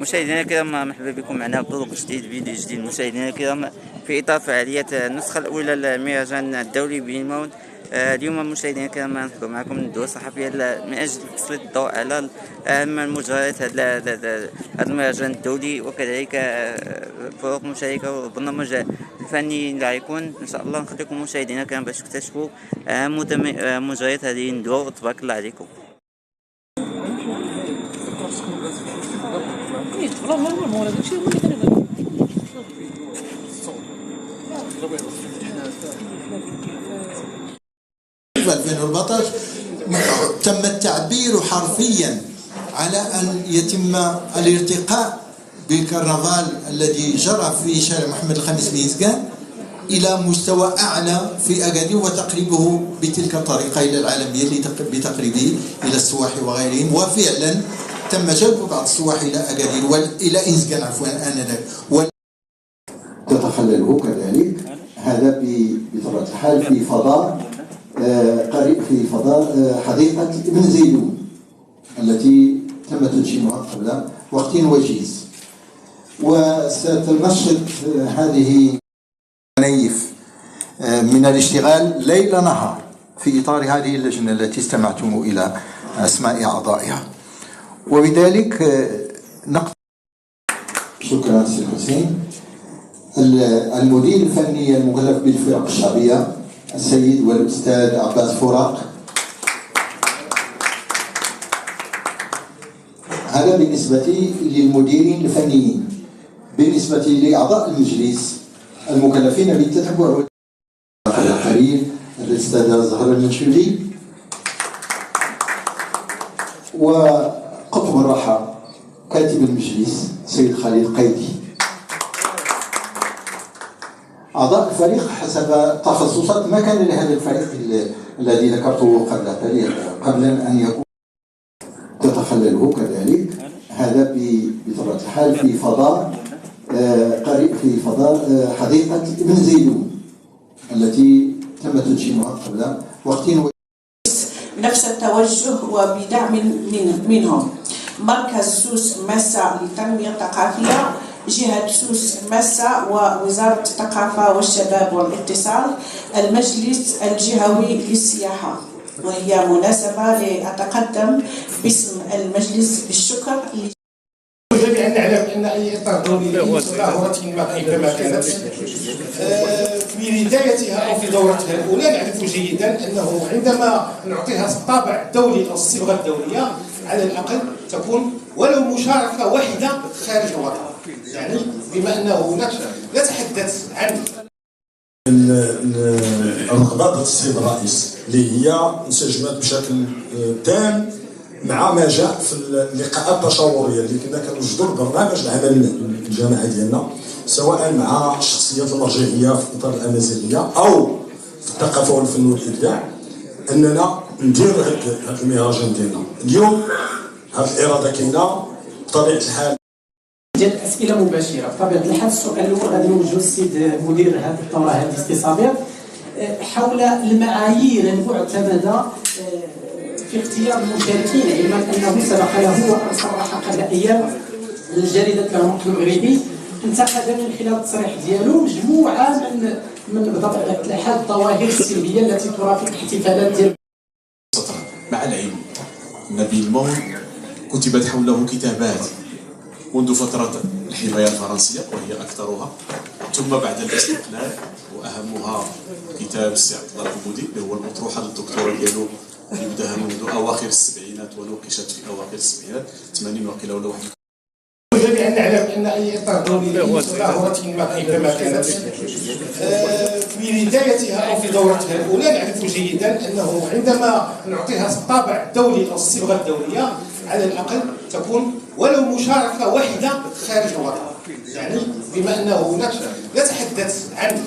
مشاهدينا الكرام، مرحبا بكم معنا بطرق جديد، فيديو جديد. مشاهدينا الكرام، في اطار فعاليه النسخه الاولى للمهرجان الدولي بالموت، اليوم مشاهدينا الكرام نحضر معكم الندوه الصحفيه من اجل تسليط الضوء على اهم المجريات هذا المهرجان الدولي، وكذلك فروق مشاركه والبرنامج الفني اللي غيكون ان شاء الله. نخليكم مشاهدينا الكرام باش تكتشفوا اهم مجريات هذه الندوه، وتبارك الله عليكم. في 2014 تم التعبير حرفيا على أن يتم الارتقاء بالكرنفال الذي جرى في شارع محمد الخامس بإسكان إلى مستوى أعلى في أكادير، وتقريبه بتلك الطريقة إلى العالمية بتقريبه إلى السواحي وغيرهم. وفعلا تم جلب بعض السواحي إلى أكادير وإلى إسكان عفوا آنذاك، تتخلله كذلك. هذا بطبيعة الحال في فضاء قريب، في فضاء حديقة ابن زيدون التي تم تدشينها قبل وقت وجيز، وستنشط هذه نيف من الاشتغال ليل نهار في إطار هذه اللجنة التي استمعتم إلى أسماء أعضائها. وبذلك شكرا سي حسين. المدير الفني المكلف بالفرق الشعبية السيد والأستاذ عباس فراق. هذا بالنسبة للمديرين الفنيين. بالنسبة لأعضاء المجلس المكلفين بالتتبع القليل الأستاذة زهرة المنشودي، وقطب الراحة كاتب المجلس سيد خالد قيدي. أعضاء الفريق حسب تخصصات ما كان لهذا الفريق الذي ذكرته قبل أن يكون تتخلله كذلك. هذا بطبيعة الحال في فضاء قريب، في فضاء حديقة ابن زيدون التي تم تدشينها قبل وقت نفس التوجه وبدعم منهم. مركز سوس مسا للتنمية الثقافية، جهة سوس مسا، ووزارة الثقافة والشباب والاتصال، المجلس الجهوي للسياحة. وهي مناسبة لأتقدم باسم المجلس بالشكر. يجب أن نعلم أن أي إطار دولي ظاهرة كما كانت في بدايتها أو في دورتها الأولى، نعرف جيدا أنه عندما نعطيها الطابع الدولي أو الصبغة الدولية على الأقل تكون ولو مشاركة واحدة خارج الوطن، يعني بما أنه هناك نتحدث عن الرغبات ديال السيد الرئيس اللي هي انسجمت بشكل تام مع ما جاء في اللقاءات التشاوريه اللي كنا كنوجدوا البرنامج العمل الجماعي ديالنا، سواء مع الشخصيات المرجعيه في اطار الامازيغيه او في الثقافه والفن والابداع، اننا نديروا هذا المهرجان ديالنا. اليوم هذه الاراده كاينه بطبيعه الحال. ديال الاسئله مباشره. بطبيعه الحال السؤال الاول غادي نوجهو للسيد مدير هذه الدوره هذه استي حول المعايير المعتمده في اختيار المشاركين، علما انه سبق له وان صرح قبل ايام لجريده الرمق المغربي، انتقد من خلال التصريح ديالو مجموعه من بطبيعه الحال الظواهر السلبيه التي ترافق الاحتفالات ديال مع العلم ان بالموت كتبت حوله كتابات منذ فترة الحماية الفرنسية وهي أكثرها، ثم بعد الاستقلال، وأهمها كتاب السي عبد الله العبودي اللي هو الأطروحة للدكتوراه ديالو اللي بداها منذ أواخر السبعينات ونوكشت في أواخر السبعينات 80 وقيل ولا واحد. يجب أن نعلم أن أي إطار دولي ظاهرة كما كانت في بدايتها أو في دورتها الأولى، نعرف جيدا أنه عندما نعطيها الطابع الدولي أو الصبغة الدولية على الأقل تكون ولو مشاركة واحدة خارج الوطن، يعني بما أنه هناك نتحدث عن